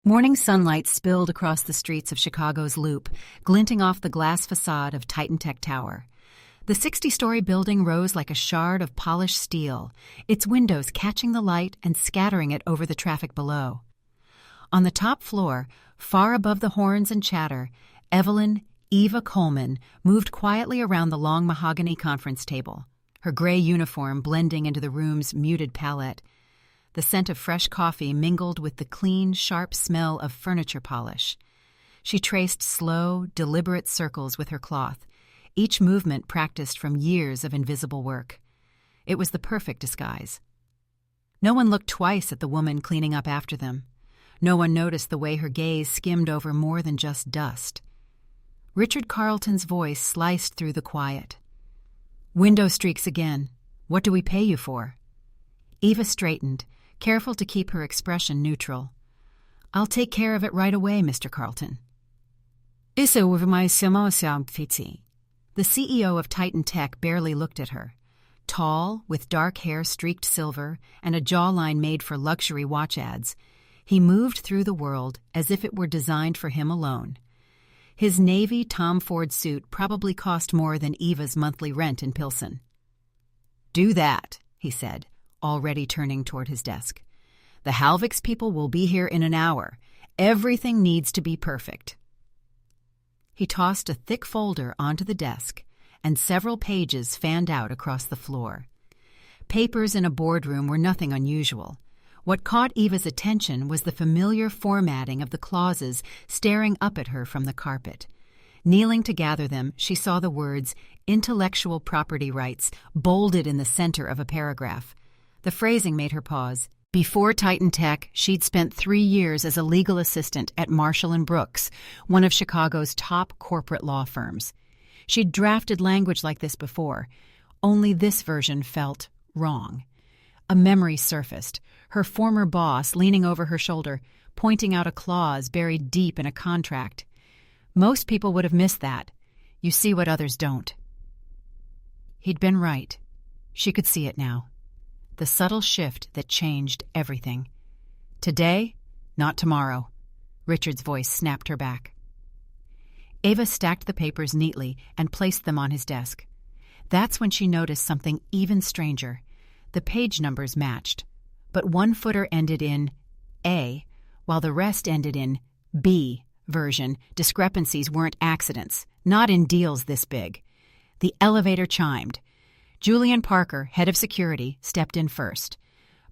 Morning sunlight spilled across the streets of Chicago's Loop, glinting off the glass facade of Untitled Tower. The 60-story building rose like a shard of polished steel, its windows catching the light and scattering it over the traffic below. On the top floor, far above the horns and chatter, Evelyn Eva Coleman moved quietly around the long mahogany conference table, her gray uniform blending into the room's muted palette. The scent of fresh coffee mingled with the clean, sharp smell of furniture polish. She traced slow, deliberate circles with her cloth, each movement practiced from years of invisible work. It was the perfect disguise. No one looked twice at the woman cleaning up after them. No one noticed the way her gaze skimmed over more than just dust. Richard Carleton's voice sliced through the quiet. "Window streaks again. What do we pay you for?" Eva straightened, careful to keep her expression neutral. "I'll take care of it right away, Mr. Carleton." The CEO of Titan Tech barely looked at her. Tall, with dark hair streaked silver and a jawline made for luxury watch ads, he moved through the world as if it were designed for him alone. His navy Tom Ford suit probably cost more than Eva's monthly rent in Pilsen. "Do that," he said, already turning toward his desk. "The Halviks people will be here in an hour. Everything needs to be perfect." He tossed a thick folder onto the desk, and several pages fanned out across the floor. Papers in a boardroom were nothing unusual. What caught Eva's attention was the familiar formatting of the clauses staring up at her from the carpet. Kneeling to gather them, she saw the words "intellectual property rights" bolded in the center of a paragraph. The phrasing made her pause. Before Titan Tech, she'd spent 3 years as a legal assistant at Marshall & Brooks, one of Chicago's top corporate law firms. She'd drafted language like this before, only this version felt wrong. A memory surfaced, her former boss leaning over her shoulder, pointing out a clause buried deep in a contract. Most people would have missed that. You see what others don't. He'd been right. She could see it now. The subtle shift that changed everything. Today, not tomorrow. Richard's voice snapped her back. Eva stacked the papers neatly and placed them on his desk. That's when she noticed something even stranger. The page numbers matched, but one footer ended in A, while the rest ended in B version. Discrepancies weren't accidents, not in deals this big. The elevator chimed. Julian Parker, head of security, stepped in first.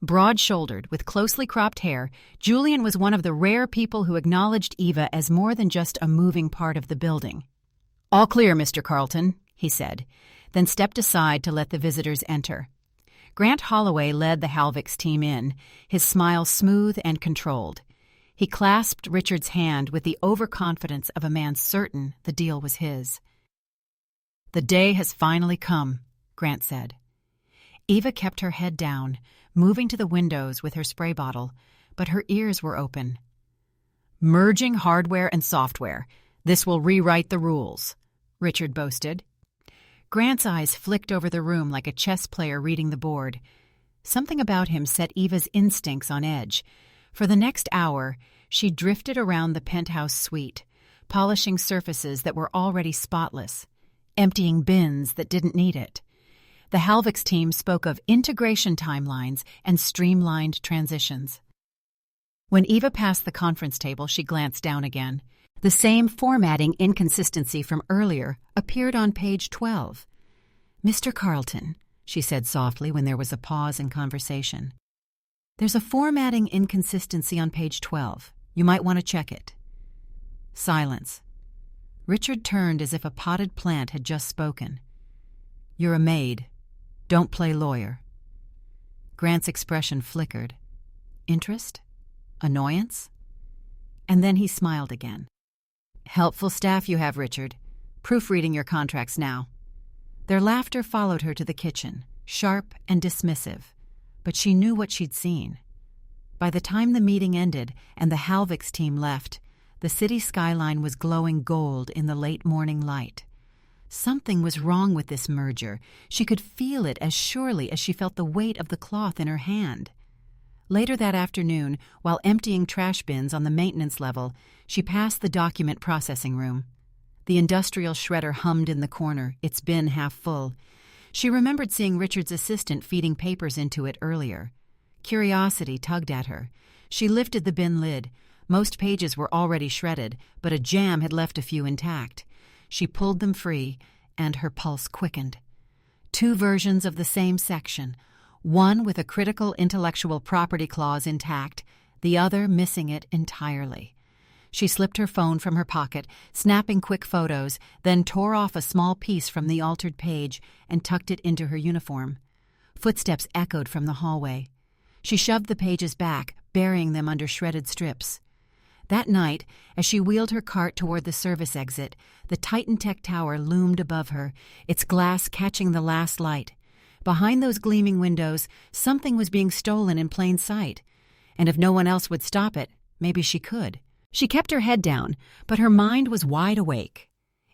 Broad-shouldered, with closely cropped hair, Julian was one of the rare people who acknowledged Eva as more than just a moving part of the building. "All clear, Mr. Carleton," he said, then stepped aside to let the visitors enter. Grant Holloway led the Halviks team in, his smile smooth and controlled. He clasped Richard's hand with the overconfidence of a man certain the deal was his. "The day has finally come," Grant said. Eva kept her head down, moving to the windows with her spray bottle, but her ears were open. "Merging hardware and software. This will rewrite the rules," Richard boasted. Grant's eyes flicked over the room like a chess player reading the board. Something about him set Eva's instincts on edge. For the next hour, she drifted around the penthouse suite, polishing surfaces that were already spotless, emptying bins that didn't need it. The Halviks team spoke of integration timelines and streamlined transitions. When Eva passed the conference table, she glanced down again. The same formatting inconsistency from earlier appeared on page 12. "Mr. Carleton," she said softly when there was a pause in conversation. "There's a formatting inconsistency on page 12. You might want to check it." Silence. Richard turned as if a potted plant had just spoken. "You're a maid. Don't play lawyer." Grant's expression flickered. Interest? Annoyance? And then he smiled again. "Helpful staff you have, Richard. Proofreading your contracts now." Their laughter followed her to the kitchen, sharp and dismissive, but she knew what she'd seen. By the time the meeting ended and the Halviks team left, the city skyline was glowing gold in the late morning light. Something was wrong with this merger. She could feel it as surely as she felt the weight of the cloth in her hand. Later that afternoon, while emptying trash bins on the maintenance level, she passed the document processing room. The industrial shredder hummed in the corner, its bin half full. She remembered seeing Richard's assistant feeding papers into it earlier. Curiosity tugged at her. She lifted the bin lid. Most pages were already shredded, but a jam had left a few intact. She pulled them free, and her pulse quickened. 2 versions of the same section, one with a critical intellectual property clause intact, the other missing it entirely. She slipped her phone from her pocket, snapping quick photos, then tore off a small piece from the altered page and tucked it into her uniform. Footsteps echoed from the hallway. She shoved the pages back, burying them under shredded strips. That night, as she wheeled her cart toward the service exit, the Titan Tech Tower loomed above her, its glass catching the last light. Behind those gleaming windows, something was being stolen in plain sight. And if no one else would stop it, maybe she could. She kept her head down, but her mind was wide awake.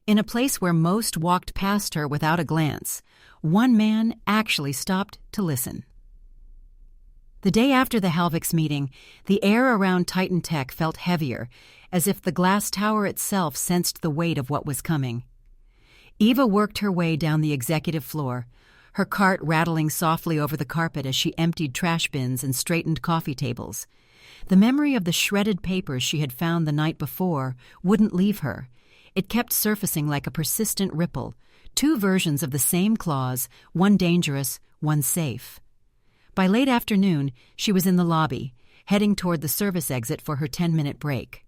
In a place where most walked past her without a glance, one man actually stopped to listen. The day after the Halvix meeting, the air around Titan Tech felt heavier, as if the glass tower itself sensed the weight of what was coming. Eva worked her way down the executive floor, her cart rattling softly over the carpet as she emptied trash bins and straightened coffee tables. The memory of the shredded papers she had found the night before wouldn't leave her. It kept surfacing like a persistent ripple, 2 versions of the same clause, one dangerous, one safe. By late afternoon, she was in the lobby, heading toward the service exit for her 10-minute break.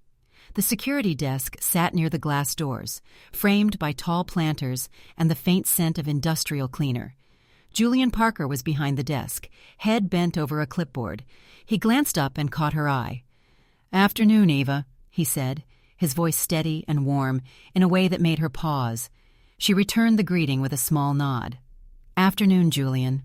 The security desk sat near the glass doors, framed by tall planters and the faint scent of industrial cleaner. Julian Parker was behind the desk, head bent over a clipboard. He glanced up and caught her eye. "Afternoon, Eva," he said, his voice steady and warm in a way that made her pause. She returned the greeting with a small nod. "Afternoon, Julian."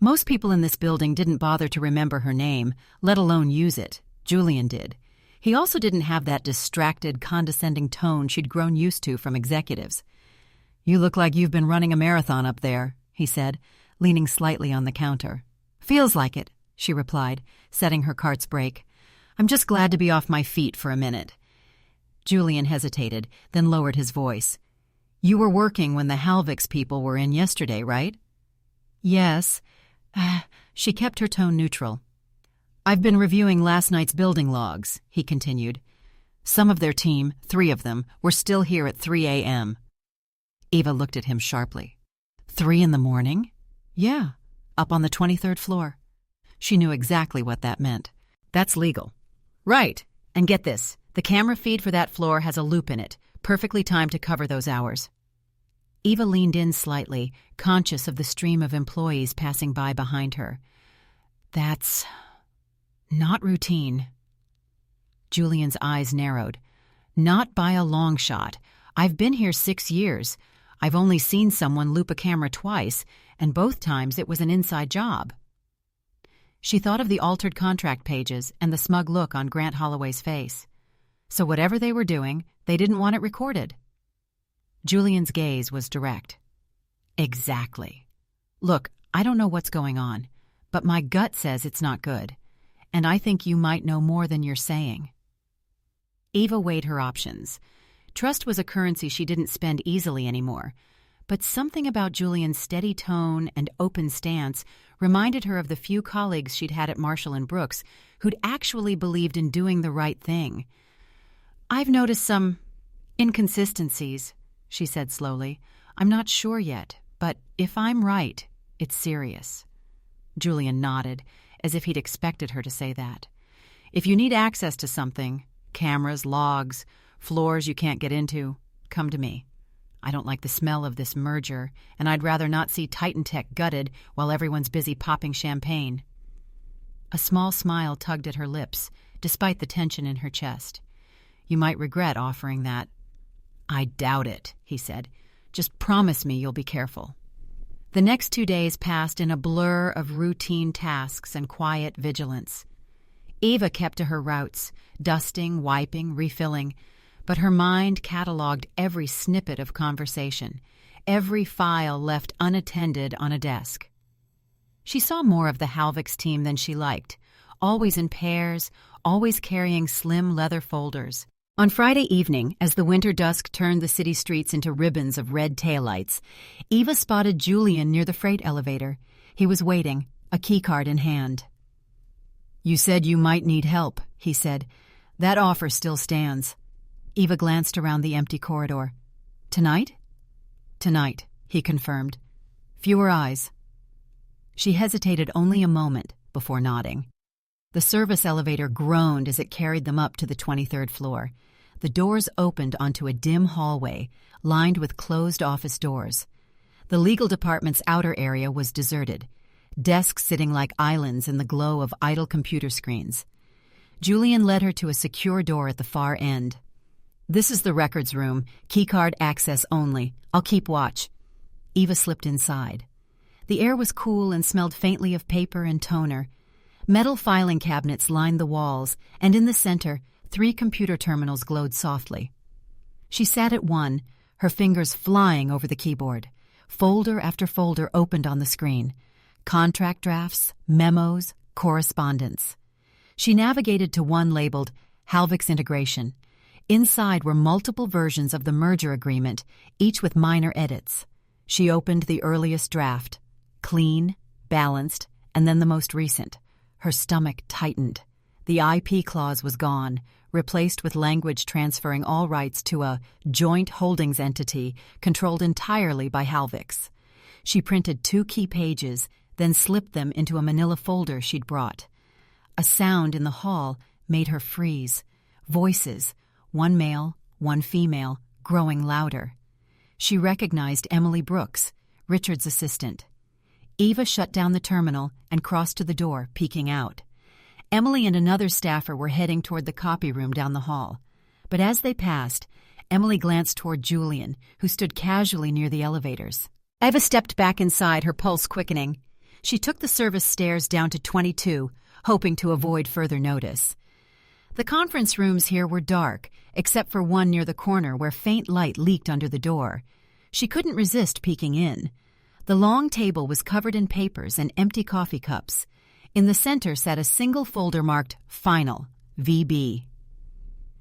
Most people in this building didn't bother to remember her name, let alone use it. Julian did. He also didn't have that distracted, condescending tone she'd grown used to from executives. "You look like you've been running a marathon up there," he said, leaning slightly on the counter. "Feels like it," she replied, setting her cart's brake. "I'm just glad to be off my feet for a minute." Julian hesitated, then lowered his voice. "You were working when the Halvix people were in yesterday, right?" "Yes." She kept her tone neutral. "I've been reviewing last night's building logs," he continued. "Some of their team, 3 of them, were still here at 3 a.m. Eva looked at him sharply. 3 in the morning? "Yeah, up on the 23rd floor. She knew exactly what that meant. "That's legal." "Right. And get this. The camera feed for that floor has a loop in it, perfectly timed to cover those hours." Eva leaned in slightly, conscious of the stream of employees passing by behind her. "That's not routine." Julian's eyes narrowed. "Not by a long shot. I've been here 6 years. I've only seen someone loop a camera twice, and both times it was an inside job." She thought of the altered contract pages and the smug look on Grant Holloway's face. So whatever they were doing, they didn't want it recorded. Julian's gaze was direct. "Exactly. Look, I don't know what's going on, but my gut says it's not good, and I think you might know more than you're saying." Eva weighed her options. Trust was a currency she didn't spend easily anymore, but something about Julian's steady tone and open stance reminded her of the few colleagues she'd had at Marshall and Brooks who'd actually believed in doing the right thing. "I've noticed some inconsistencies," she said slowly. "I'm not sure yet, but if I'm right, it's serious." Julian nodded, as if he'd expected her to say that. "If you need access to something, cameras, logs, floors you can't get into, come to me. I don't like the smell of this merger, and I'd rather not see Titan Tech gutted while everyone's busy popping champagne." A small smile tugged at her lips, despite the tension in her chest. "You might regret offering that." "I doubt it," he said. "Just promise me you'll be careful." The next 2 days passed in a blur of routine tasks and quiet vigilance. Eva kept to her routes, dusting, wiping, refilling, but her mind cataloged every snippet of conversation, every file left unattended on a desk. She saw more of the Halvix team than she liked, always in pairs, always carrying slim leather folders. On Friday evening, as the winter dusk turned the city streets into ribbons of red taillights, Eva spotted Julian near the freight elevator. He was waiting, a keycard in hand. "You said you might need help," he said. "That offer still stands." Eva glanced around the empty corridor. "Tonight?" "Tonight," he confirmed. "Fewer eyes." She hesitated only a moment before nodding. The service elevator groaned as it carried them up to the 23rd floor. The doors opened onto a dim hallway, lined with closed office doors. The legal department's outer area was deserted, desks sitting like islands in the glow of idle computer screens. Julian led her to a secure door at the far end. "This is the records room, keycard access only. I'll keep watch." Eva slipped inside. The air was cool and smelled faintly of paper and toner. Metal filing cabinets lined the walls, and in the center, 3 computer terminals glowed softly. She sat at one, her fingers flying over the keyboard. Folder after folder opened on the screen. Contract drafts, memos, correspondence. She navigated to one labeled Halvix Integration. Inside were multiple versions of the merger agreement, each with minor edits. She opened the earliest draft. Clean, balanced, and then the most recent. Her stomach tightened. The IP clause was gone, replaced with language transferring all rights to a joint holdings entity controlled entirely by Halvix. She printed 2 key pages, then slipped them into a manila folder she'd brought. A sound in the hall made her freeze. Voices, one male, one female, growing louder. She recognized Emily Brooks, Richard's assistant. Eva shut down the terminal and crossed to the door, peeking out. Emily and another staffer were heading toward the copy room down the hall. But as they passed, Emily glanced toward Julian, who stood casually near the elevators. Eva stepped back inside, her pulse quickening. She took the service stairs down to 22, hoping to avoid further notice. The conference rooms here were dark, except for one near the corner where faint light leaked under the door. She couldn't resist peeking in. The long table was covered in papers and empty coffee cups. In the center sat a single folder marked Final, VB.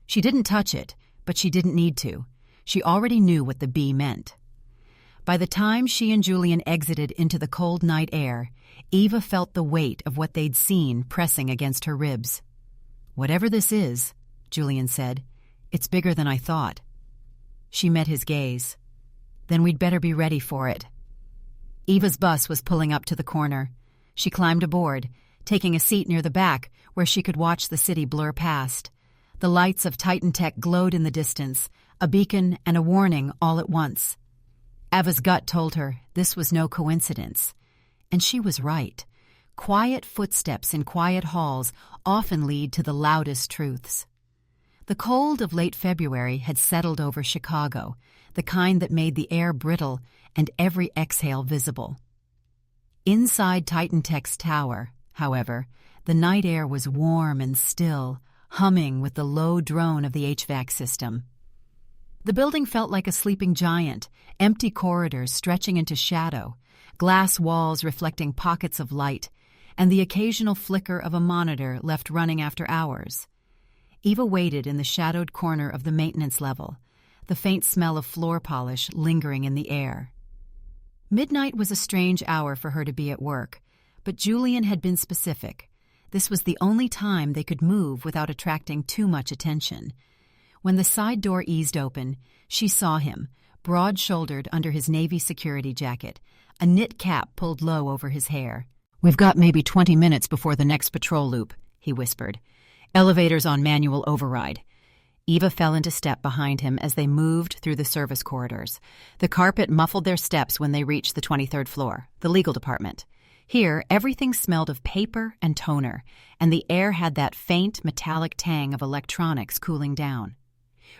She didn't touch it, but she didn't need to. She already knew what the B meant. By the time she and Julian exited into the cold night air, Eva felt the weight of what they'd seen pressing against her ribs. "Whatever this is," Julian said, "it's bigger than I thought." She met his gaze. "Then we'd better be ready for it." Eva's bus was pulling up to the corner. She climbed aboard, taking a seat near the back where she could watch the city blur past. The lights of Titan Tech glowed in the distance, a beacon and a warning all at once. Eva's gut told her this was no coincidence. And she was right. Quiet footsteps in quiet halls often lead to the loudest truths. The cold of late February had settled over Chicago, the kind that made the air brittle and every exhale visible. Inside Titan Tech's tower, however, the night air was warm and still, humming with the low drone of the HVAC system. The building felt like a sleeping giant, empty corridors stretching into shadow, glass walls reflecting pockets of light, and the occasional flicker of a monitor left running after hours. Eva waited in the shadowed corner of the maintenance level, the faint smell of floor polish lingering in the air. Midnight was a strange hour for her to be at work, but Julian had been specific. This was the only time they could move without attracting too much attention. When the side door eased open, she saw him, broad-shouldered under his Navy security jacket, a knit cap pulled low over his hair. "We've got maybe 20 minutes before the next patrol loop," he whispered. "Elevators on manual override." Eva fell into step behind him as they moved through the service corridors. The carpet muffled their steps when they reached the 23rd floor, the legal department. Here, everything smelled of paper and toner, and the air had that faint metallic tang of electronics cooling down.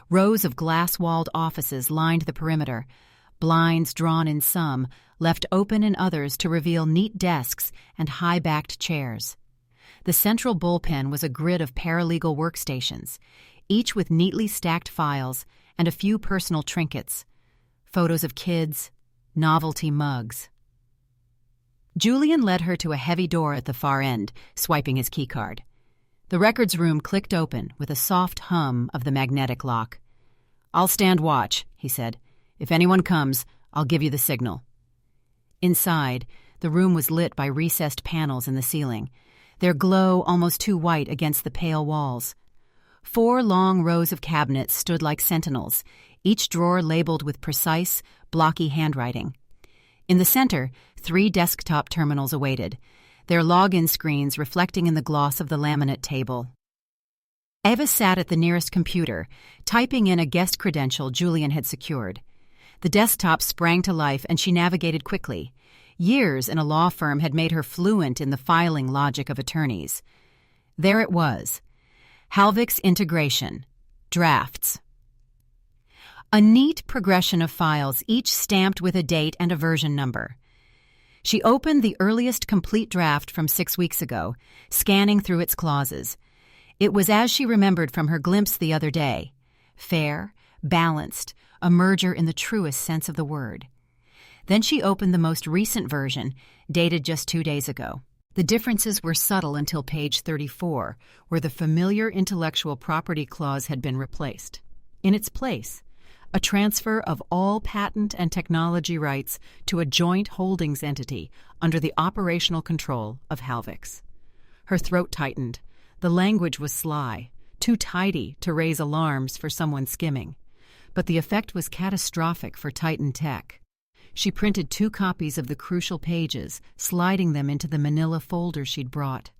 Rows of glass-walled offices lined the perimeter, blinds drawn in some, left open in others to reveal neat desks and high-backed chairs. The central bullpen was a grid of paralegal workstations, each with neatly stacked files and a few personal trinkets, photos of kids, novelty mugs. Julian led her to a heavy door at the far end, swiping his keycard. The records room clicked open with a soft hum of the magnetic lock. "I'll stand watch," he said. "If anyone comes, I'll give you the signal." Inside, the room was lit by recessed panels in the ceiling, their glow almost too white against the pale walls. 4 long rows of cabinets stood like sentinels, each drawer labeled with precise, blocky handwriting. In the center, 3 desktop terminals awaited, their login screens reflecting in the gloss of the laminate table. Eva sat at the nearest computer, typing in a guest credential Julian had secured. The desktop sprang to life and she navigated quickly. Years in a law firm had made her fluent in the filing logic of attorneys. There it was. Halvik's integration. Drafts. A neat progression of files, each stamped with a date and a version number. She opened the earliest complete draft from 6 weeks ago, scanning through its clauses. It was as she remembered from her glimpse the other day. Fair, balanced, a merger in the truest sense of the word. Then she opened the most recent version, dated just 2 days ago. The differences were subtle until page 34, where the familiar intellectual property clause had been replaced. In its place, a transfer of all patent and technology rights to a joint holdings entity under the operational control of Halvik's. Her throat tightened. The language was sly, too tidy to raise alarms for someone skimming. But the effect was catastrophic for Titan Tech. She printed 2 copies of the crucial pages, sliding them into the manila folder she'd brought.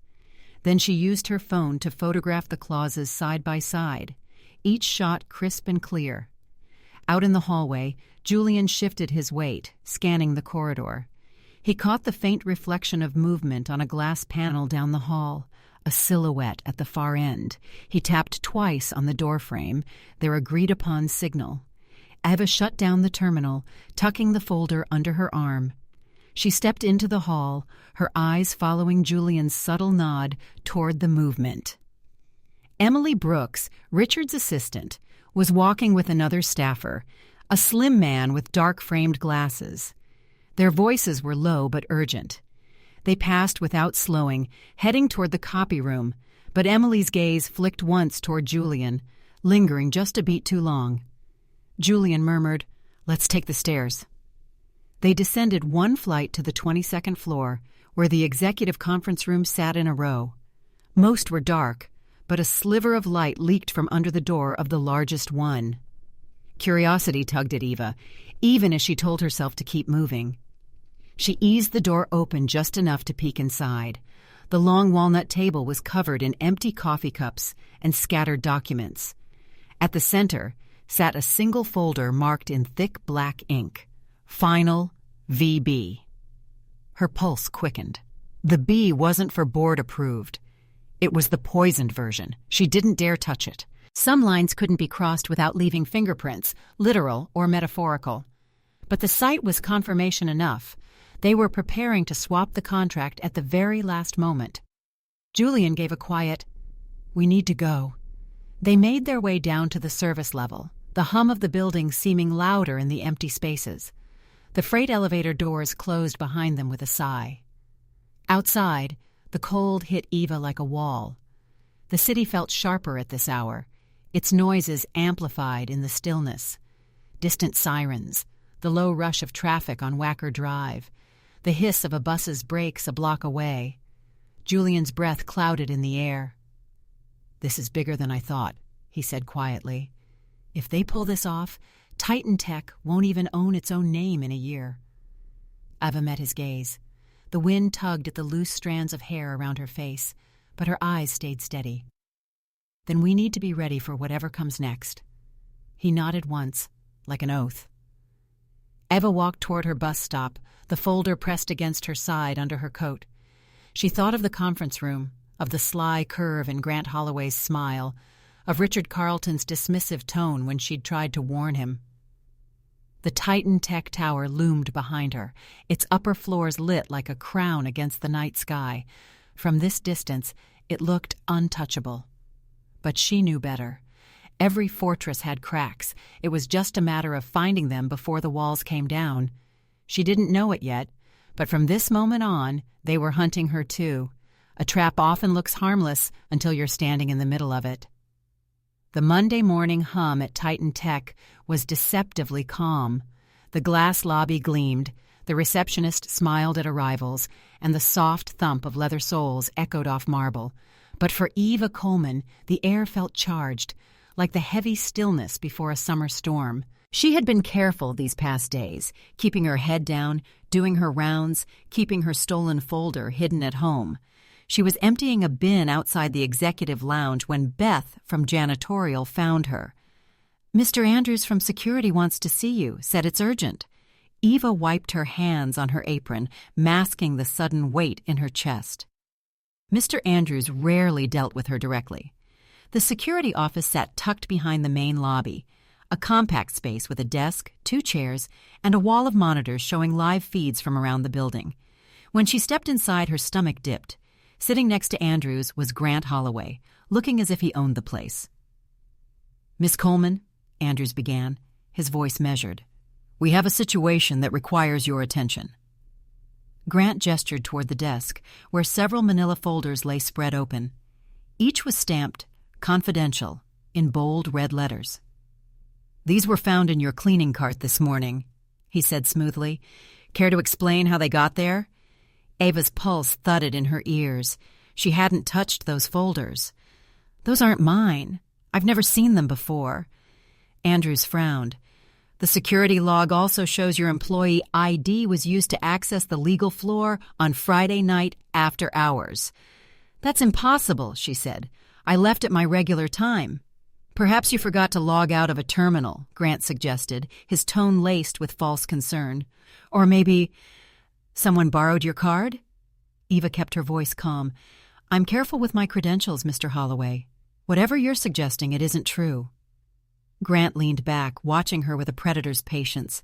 Then she used her phone to photograph the clauses side by side, each shot crisp and clear. Out in the hallway, Julian shifted his weight, scanning the corridor. He caught the faint reflection of movement on a glass panel down the hall, a silhouette at the far end. He tapped twice on the doorframe, their agreed-upon signal. Eva shut down the terminal, tucking the folder under her arm. She stepped into the hall, her eyes following Julian's subtle nod toward the movement. Emily Brooks, Richard's assistant, was walking with another staffer, a slim man with dark-framed glasses. Their voices were low but urgent. They passed without slowing, heading toward the copy room, but Emily's gaze flicked once toward Julian, lingering just a beat too long. Julian murmured, "Let's take the stairs." They descended 1 flight to the 22nd floor, where the executive conference room sat in a row. Most were dark, but a sliver of light leaked from under the door of the largest one. Curiosity tugged at Eva, even as she told herself to keep moving. She eased the door open just enough to peek inside. The long walnut table was covered in empty coffee cups and scattered documents. At the center sat a single folder marked in thick black ink, Final VB. Her pulse quickened. The B wasn't for board approved. It was the poisoned version. She didn't dare touch it. Some lines couldn't be crossed without leaving fingerprints, literal or metaphorical. But the sight was confirmation enough. They were preparing to swap the contract at the very last moment. Julian gave a quiet, "We need to go." They made their way down to the service level, the hum of the building seeming louder in the empty spaces. The freight elevator doors closed behind them with a sigh. Outside, the cold hit Eva like a wall. The city felt sharper at this hour, its noises amplified in the stillness. Distant sirens, the low rush of traffic on Wacker Drive, the hiss of a bus's brakes a block away. Julian's breath clouded in the air. "This is bigger than I thought," he said quietly. "If they pull this off, Titan Tech won't even own its own name in a year." Eva met his gaze. The wind tugged at the loose strands of hair around her face, but her eyes stayed steady. "Then we need to be ready for whatever comes next." He nodded once, like an oath. Eva walked toward her bus stop, the folder pressed against her side under her coat. She thought of the conference room, of the sly curve in Grant Holloway's smile, of Richard Carlton's dismissive tone when she'd tried to warn him. The Titan Tech Tower loomed behind her, its upper floors lit like a crown against the night sky. From this distance, it looked untouchable. But she knew better. Every fortress had cracks. It was just a matter of finding them before the walls came down. She didn't know it yet, but from this moment on, they were hunting her too. A trap often looks harmless until you're standing in the middle of it. The Monday morning hum at Titan Tech was deceptively calm. The glass lobby gleamed, the receptionist smiled at arrivals, and the soft thump of leather soles echoed off marble. But for Eva Coleman, the air felt charged, like the heavy stillness before a summer storm. She had been careful these past days, keeping her head down, doing her rounds, keeping her stolen folder hidden at home. She was emptying a bin outside the executive lounge when Beth from janitorial found her. "Mr. Andrews from security wants to see you, said it's urgent." Eva wiped her hands on her apron, masking the sudden weight in her chest. Mr. Andrews rarely dealt with her directly. The security office sat tucked behind the main lobby, a compact space with a desk, 2 chairs, and a wall of monitors showing live feeds from around the building. When she stepped inside, her stomach dipped. Sitting next to Andrews was Grant Holloway, looking as if he owned the place. "Miss Coleman," Andrews began, his voice measured, "we have a situation that requires your attention." Grant gestured toward the desk, where several manila folders lay spread open. Each was stamped "Confidential" in bold red letters. "These were found in your cleaning cart this morning," he said smoothly. "Care to explain how they got there?" Ava's pulse thudded in her ears. She hadn't touched those folders. "Those aren't mine. I've never seen them before." Andrews frowned. "The security log also shows your employee ID was used to access the legal floor on Friday night after hours." "That's impossible," she said. "I left at my regular time." "Perhaps you forgot to log out of a terminal," Grant suggested, his tone laced with false concern. "Or maybe someone borrowed your card?" Eva kept her voice calm. "I'm careful with my credentials, Mr. Holloway. Whatever you're suggesting, it isn't true." Grant leaned back, watching her with a predator's patience.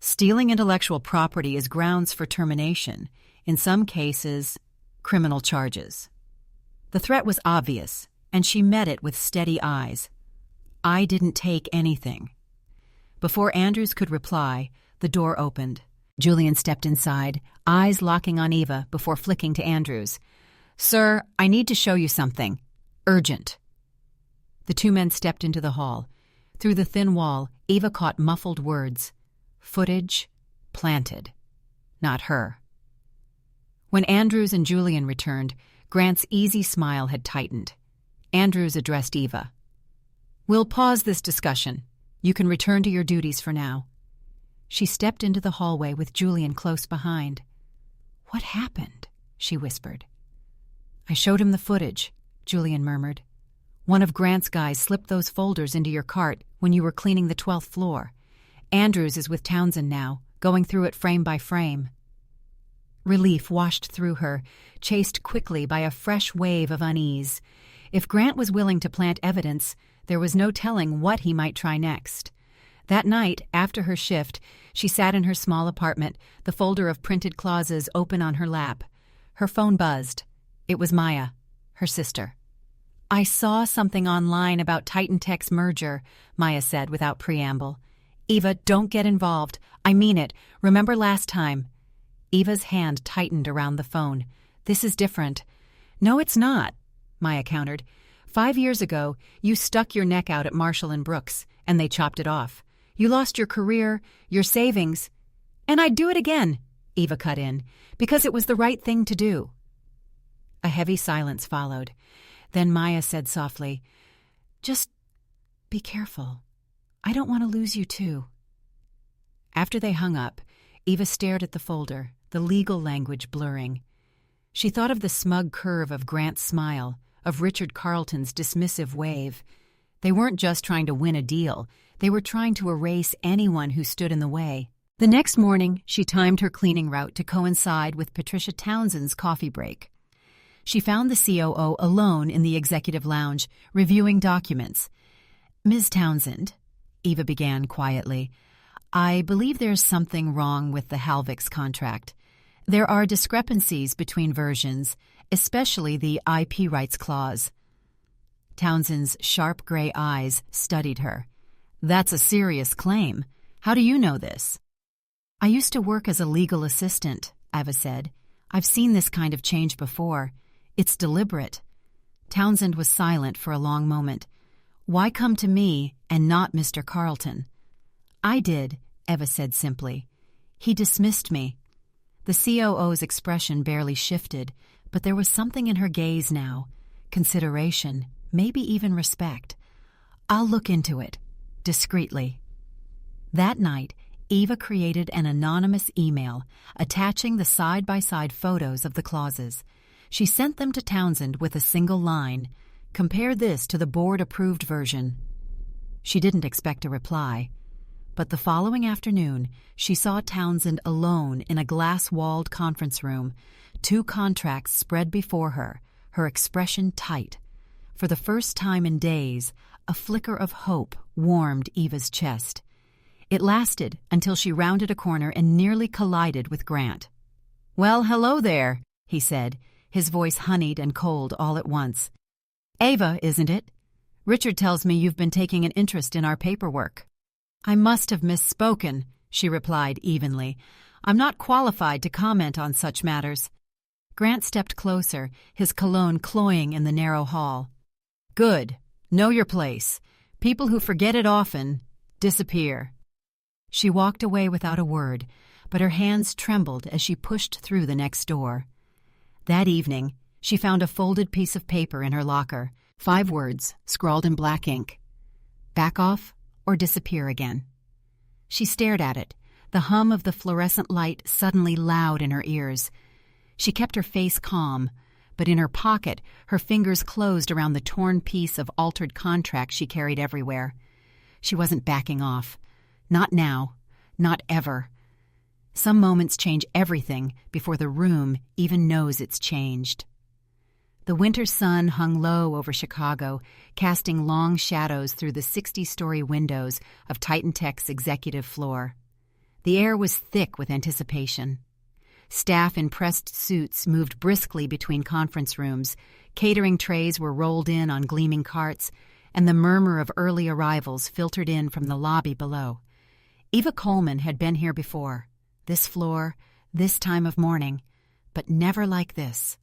Stealing intellectual property is grounds for termination, in some cases, criminal charges. The threat was obvious, and she met it with steady eyes. "I didn't take anything." Before Andrews could reply, the door opened. Julian stepped inside, eyes locking on Eva before flicking to Andrews. "Sir, I need to show you something. Urgent." The 2 men stepped into the hall. Through the thin wall, Eva caught muffled words. Footage planted. Not her. When Andrews and Julian returned, Grant's easy smile had tightened. Andrews addressed Eva. "We'll pause this discussion. You can return to your duties for now." She stepped into the hallway with Julian close behind. "What happened?" she whispered. "I showed him the footage," Julian murmured. "One of Grant's guys slipped those folders into your cart when you were cleaning the 12th floor. Andrews is with Townsend now, going through it frame by frame." Relief washed through her, chased quickly by a fresh wave of unease. If Grant was willing to plant evidence, there was no telling what he might try next. That night, after her shift, she sat in her small apartment, the folder of printed clauses open on her lap. Her phone buzzed. It was Maya, her sister. "I saw something online about Titan Tech's merger," Maya said without preamble. "Eva, don't get involved. I mean it. Remember last time?" Eva's hand tightened around the phone. "This is different." "No, it's not," Maya countered. 5 years ago, you stuck your neck out at Marshall and Brooks, and they chopped it off. You lost your career, your savings. And I'd do it again, Eva cut in, because it was the right thing to do. A heavy silence followed. Then Maya said softly, "Just be careful. I don't want to lose you too." After they hung up, Eva stared at the folder, the legal language blurring. She thought of the smug curve of Grant's smile, of Richard Carlton's dismissive wave. They weren't just trying to win a deal. They were trying to erase anyone who stood in the way. The next morning, she timed her cleaning route to coincide with Patricia Townsend's coffee break. She found the COO alone in the executive lounge, reviewing documents. "Ms. Townsend," Eva began quietly, "I believe there's something wrong with the Halvix contract. There are discrepancies between versions, especially the IP rights clause." Townsend's sharp gray eyes studied her. "That's a serious claim. How do you know this?" "I used to work as a legal assistant," Eva said. "I've seen this kind of change before. It's deliberate." Townsend was silent for a long moment. "Why come to me and not Mr. Carlton?" "I did," Eva said simply. "He dismissed me." The COO's expression barely shifted, but there was something in her gaze now. Consideration, maybe even respect. "I'll look into it," discreetly. That night, Eva created an anonymous email attaching the side-by-side photos of the clauses. She sent them to Townsend with a single line, "Compare this to the board-approved version." She didn't expect a reply, but the following afternoon she saw Townsend alone in a glass-walled conference room, 2 contracts spread before her, her expression tight. For the first time in days, a flicker of hope warmed Eva's chest. It lasted until she rounded a corner and nearly collided with Grant. "Well, hello there," he said, his voice honeyed and cold all at once. "Ava, isn't it? Richard tells me you've been taking an interest in our paperwork." "I must have misspoken," she replied evenly. "I'm not qualified to comment on such matters." Grant stepped closer, his cologne cloying in the narrow hall. "Good. Know your place. People who forget it often disappear." She walked away without a word, but her hands trembled as she pushed through the next door. That evening, she found a folded piece of paper in her locker, 5 words scrawled in black ink: "Back off or disappear again." She stared at it, the hum of the fluorescent light suddenly loud in her ears. She kept her face calm, but in her pocket her fingers closed around the torn piece of altered contract she carried everywhere. She wasn't backing off. Not now. Not ever. Some moments change everything before the room even knows it's changed. The winter sun hung low over Chicago, casting long shadows through the 60-story windows of Titan Tech's executive floor. The air was thick with anticipation. Staff in pressed suits moved briskly between conference rooms, catering trays were rolled in on gleaming carts, and the murmur of early arrivals filtered in from the lobby below. Eva Coleman had been here before, this floor, this time of morning, but never like this.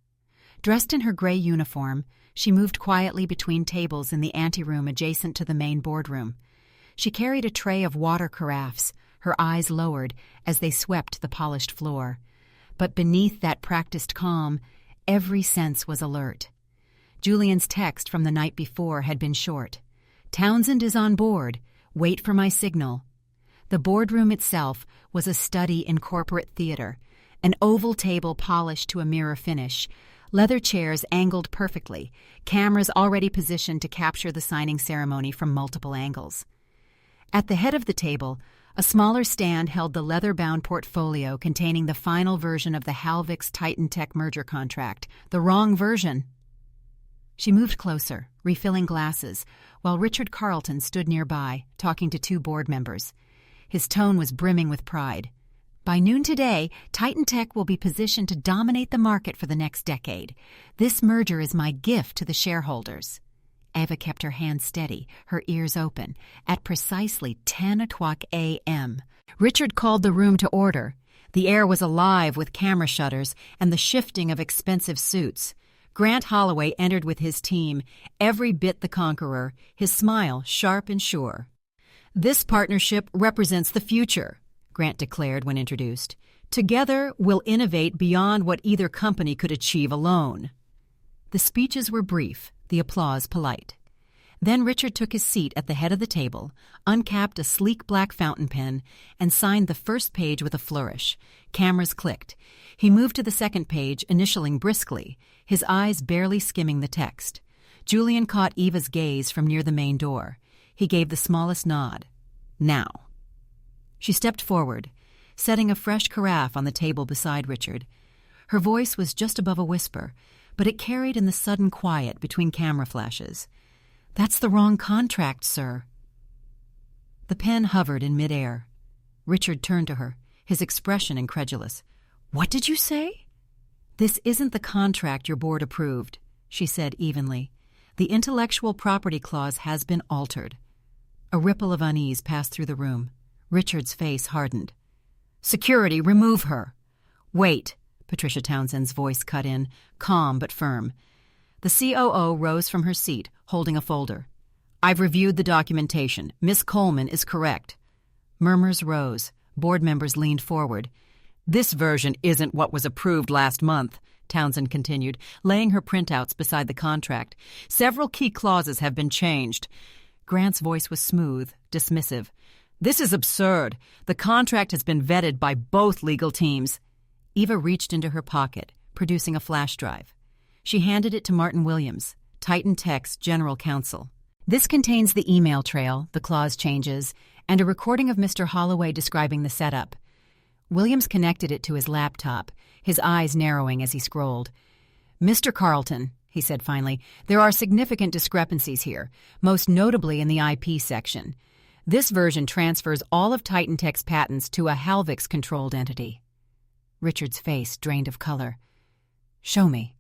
Dressed in her gray uniform, she moved quietly between tables in the anteroom adjacent to the main boardroom. She carried a tray of water carafes, her eyes lowered as they swept the polished floor. But beneath that practiced calm, every sense was alert. Julian's text from the night before had been short. "Townsend is on board. Wait for my signal." The boardroom itself was a study in corporate theater, an oval table polished to a mirror finish, leather chairs angled perfectly, cameras already positioned to capture the signing ceremony from multiple angles. At the head of the table, a smaller stand held the leather-bound portfolio containing the final version of the Halvix Titan Tech merger contract, the wrong version. She moved closer, refilling glasses, while Richard Carlton stood nearby, talking to 2 board members. His tone was brimming with pride. "By noon today, Titan Tech will be positioned to dominate the market for the next decade. This merger is my gift to the shareholders." Eva kept her hands steady, her ears open. At precisely 10 o'clock a.m., Richard called the room to order. The air was alive with camera shutters and the shifting of expensive suits. Grant Holloway entered with his team, every bit the conqueror, his smile sharp and sure. "This partnership represents the future," Grant declared when introduced. "Together, we'll innovate beyond what either company could achieve alone." The speeches were brief, the applause polite. Then Richard took his seat at the head of the table, uncapped a sleek black fountain pen, and signed the first page with a flourish. Cameras clicked. He moved to the second page, initialing briskly, his eyes barely skimming the text. Julian caught Eva's gaze from near the main door. He gave the smallest nod. "Now." She stepped forward, setting a fresh carafe on the table beside Richard. Her voice was just above a whisper, but it carried in the sudden quiet between camera flashes. "That's the wrong contract, sir." The pen hovered in midair. Richard turned to her, his expression incredulous. "What did you say?" "This isn't the contract your board approved," she said evenly. "The intellectual property clause has been altered." A ripple of unease passed through the room. Richard's face hardened. "Security, remove her." "Wait," Patricia Townsend's voice cut in, calm but firm. The COO rose from her seat, holding a folder. "I've reviewed the documentation. Miss Coleman is correct." Murmurs rose. Board members leaned forward. "This version isn't what was approved last month," Townsend continued, laying her printouts beside the contract. "Several key clauses have been changed." Grant's voice was smooth, dismissive. "This is absurd. The contract has been vetted by both legal teams." Eva reached into her pocket, producing a flash drive. She handed it to Martin Williams, Titan Tech's general counsel. "This contains the email trail, the clause changes, and a recording of Mr. Holloway describing the setup." Williams connected it to his laptop, his eyes narrowing as he scrolled. "Mr. Carlton," he said finally, "there are significant discrepancies here, most notably in the IP section. This version transfers all of Titan Tech's patents to a Halvix-controlled entity." Richard's face drained of color. "Show me."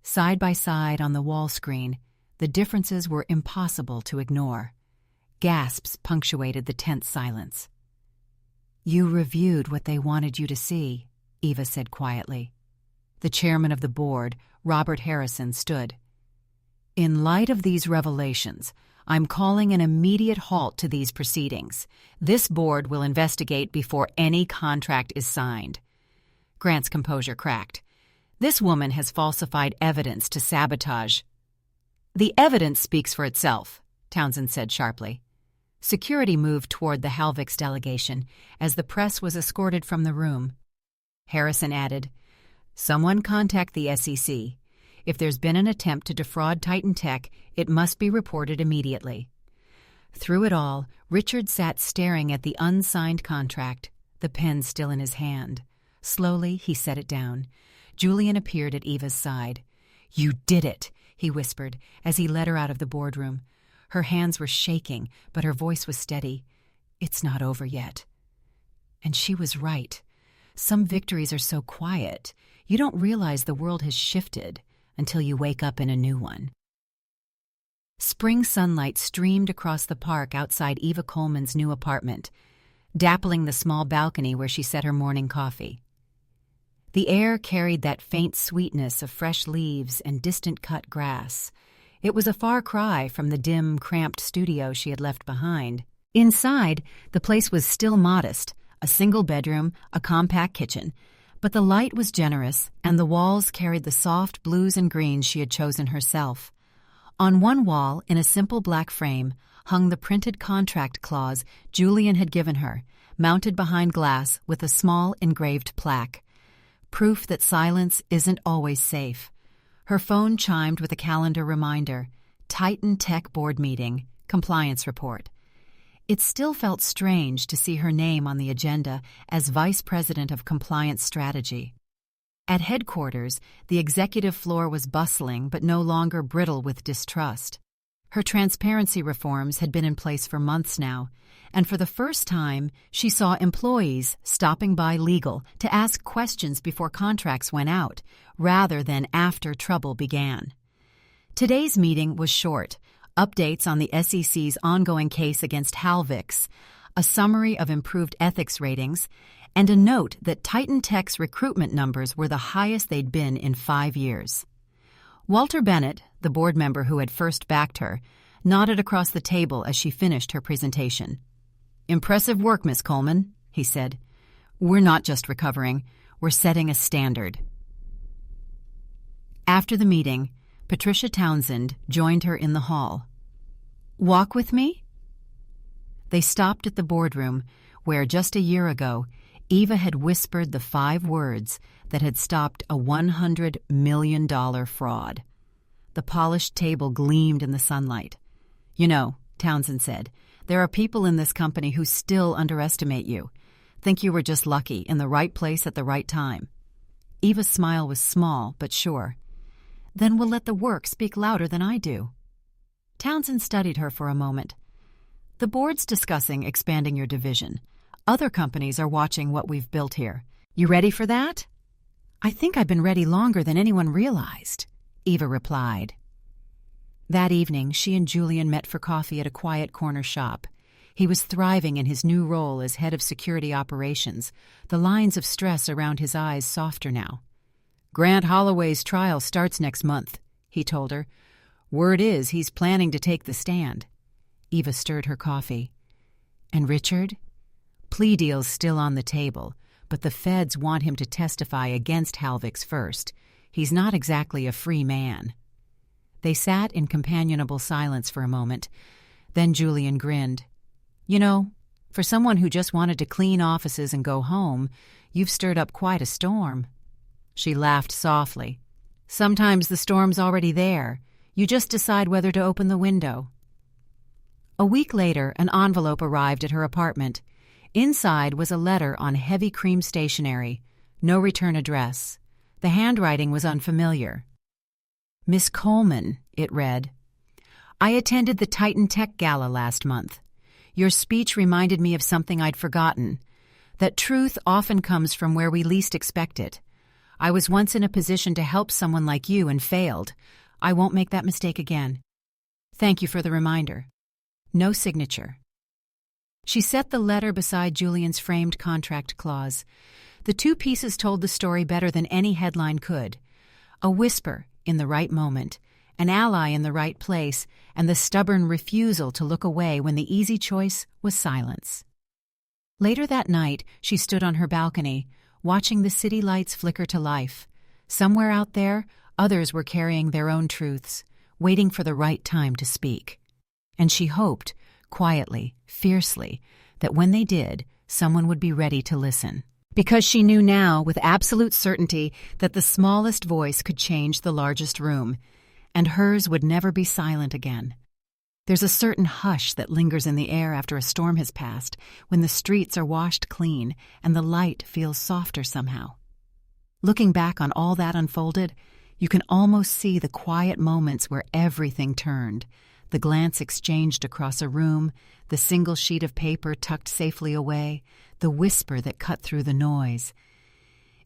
Side by side on the wall screen, the differences were impossible to ignore. Gasps punctuated the tense silence. "You reviewed what they wanted you to see," Eva said quietly. The chairman of the board, Robert Harrison, stood. "In light of these revelations, I'm calling an immediate halt to these proceedings. This board will investigate before any contract is signed." Grant's composure cracked. "This woman has falsified evidence to sabotage." "The evidence speaks for itself," Townsend said sharply. Security moved toward the Halvix delegation as the press was escorted from the room. Harrison added, "Someone contact the SEC. If there's been an attempt to defraud Titan Tech, it must be reported immediately." Through it all, Richard sat staring at the unsigned contract, the pen still in his hand. Slowly, he set it down. Julian appeared at Eva's side. "You did it," he whispered as he led her out of the boardroom. Her hands were shaking, but her voice was steady. "It's not over yet." And she was right. Some victories are so quiet, you don't realize the world has shifted until you wake up in a new one. Spring sunlight streamed across the park outside Eva Coleman's new apartment, dappling the small balcony where she set her morning coffee. The air carried that faint sweetness of fresh leaves and distant-cut grass. It was a far cry from the dim, cramped studio she had left behind. Inside, the place was still modest, a single bedroom, a compact kitchen, but the light was generous, and the walls carried the soft blues and greens she had chosen herself. On one wall, in a simple black frame, hung the printed contract clause Julian had given her, mounted behind glass with a small engraved plaque. Proof that silence isn't always safe. Her phone chimed with a calendar reminder, Titan Tech Board Meeting, Compliance Report. It still felt strange to see her name on the agenda as Vice President of Compliance Strategy. At headquarters, the executive floor was bustling but no longer brittle with distrust. Her transparency reforms had been in place for months now, and for the first time, she saw employees stopping by legal to ask questions before contracts went out, rather than after trouble began. Today's meeting was short. Updates on the SEC's ongoing case against Halvix, a summary of improved ethics ratings, and a note that Titan Tech's recruitment numbers were the highest they'd been in 5 years. Walter Bennett, the board member who had first backed her, nodded across the table as she finished her presentation. "Impressive work, Miss Coleman," he said. "We're not just recovering, we're setting a standard." After the meeting, Patricia Townsend joined her in the hall. "Walk with me?" They stopped at the boardroom, where just a year ago, Eva had whispered the 5 words that had stopped a $100 million fraud. The polished table gleamed in the sunlight. "You know," Townsend said, "there are people in this company who still underestimate you. Think you were just lucky, in the right place at the right time." Eva's smile was small but sure. "Then we'll let the work speak louder than I do." Townsend studied her for a moment. "The board's discussing expanding your division. Other companies are watching what we've built here. You ready for that?" "I think I've been ready longer than anyone realized," Eva replied. That evening, she and Julian met for coffee at a quiet corner shop. He was thriving in his new role as head of security operations, the lines of stress around his eyes softer now. "Grant Holloway's trial starts next month," he told her. "Word is he's planning to take the stand." Eva stirred her coffee. "And Richard?" "Plea deal's still on the table, but the feds want him to testify against Halvick's first. He's not exactly a free man." They sat in companionable silence for a moment. Then Julian grinned. "You know, for someone who just wanted to clean offices and go home, you've stirred up quite a storm." She laughed softly. "Sometimes the storm's already there. You just decide whether to open the window." A week later, an envelope arrived at her apartment. Inside was a letter on heavy cream stationery. No return address. The handwriting was unfamiliar. "Miss Coleman," it read. "I attended the Titan Tech Gala last month. Your speech reminded me of something I'd forgotten, that truth often comes from where we least expect it. I was once in a position to help someone like you and failed. I won't make that mistake again. Thank you for the reminder." No signature. She set the letter beside Julian's framed contract clause. The two pieces told the story better than any headline could. A whisper in the right moment, an ally in the right place, and the stubborn refusal to look away when the easy choice was silence. Later that night, she stood on her balcony, watching the city lights flicker to life. Somewhere out there, others were carrying their own truths, waiting for the right time to speak. And she hoped, quietly, fiercely, that when they did, someone would be ready to listen. Because she knew now, with absolute certainty, that the smallest voice could change the largest room, and hers would never be silent again. There's a certain hush that lingers in the air after a storm has passed, when the streets are washed clean and the light feels softer somehow. Looking back on all that unfolded, you can almost see the quiet moments where everything turned, the glance exchanged across a room, the single sheet of paper tucked safely away, the whisper that cut through the noise.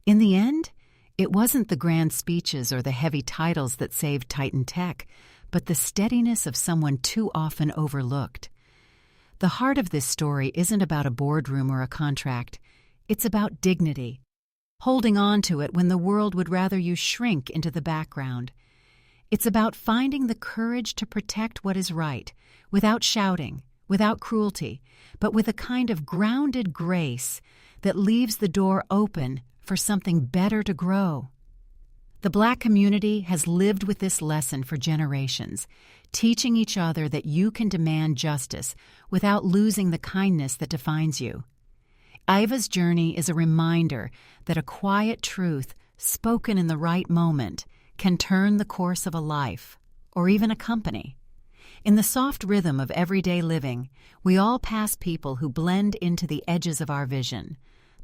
In the end, it wasn't the grand speeches or the heavy titles that saved Titan Tech, but the steadiness of someone too often overlooked. The heart of this story isn't about a boardroom or a contract. It's about dignity, holding on to it when the world would rather you shrink into the background. It's about finding the courage to protect what is right, without shouting, without cruelty, but with a kind of grounded grace that leaves the door open for something better to grow. The Black community has lived with this lesson for generations, teaching each other that you can demand justice without losing the kindness that defines you. Iva's journey is a reminder that a quiet truth, spoken in the right moment, can turn the course of a life, or even a company. In the soft rhythm of everyday living, we all pass people who blend into the edges of our vision.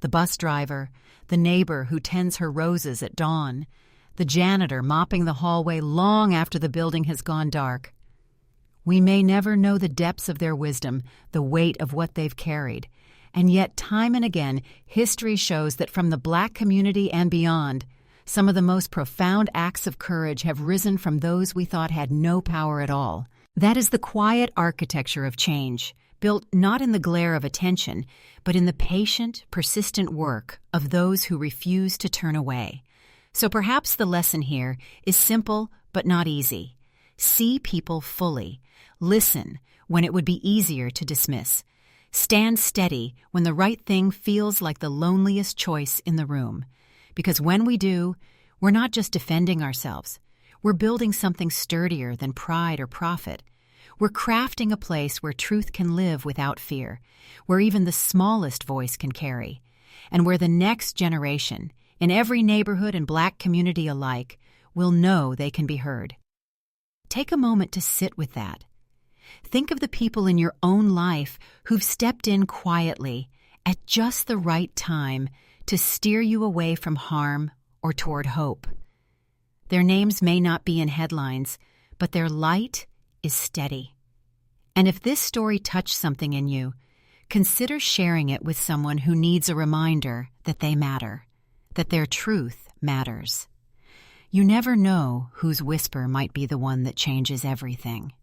The bus driver, the neighbor who tends her roses at dawn, the janitor mopping the hallway long after the building has gone dark. We may never know the depths of their wisdom, the weight of what they've carried, and yet time and again, history shows that from the Black community and beyond, some of the most profound acts of courage have risen from those we thought had no power at all. That is the quiet architecture of change, built not in the glare of attention, but in the patient, persistent work of those who refuse to turn away. So perhaps the lesson here is simple but not easy. See people fully. Listen when it would be easier to dismiss. Stand steady when the right thing feels like the loneliest choice in the room. Because when we do, we're not just defending ourselves. We're building something sturdier than pride or profit. We're crafting a place where truth can live without fear, where even the smallest voice can carry, and where the next generation, in every neighborhood and Black community alike, will know they can be heard. Take a moment to sit with that. Think of the people in your own life who've stepped in quietly at just the right time to steer you away from harm or toward hope. Their names may not be in headlines, but their light is steady. And if this story touched something in you, consider sharing it with someone who needs a reminder that they matter, that their truth matters. You never know whose whisper might be the one that changes everything.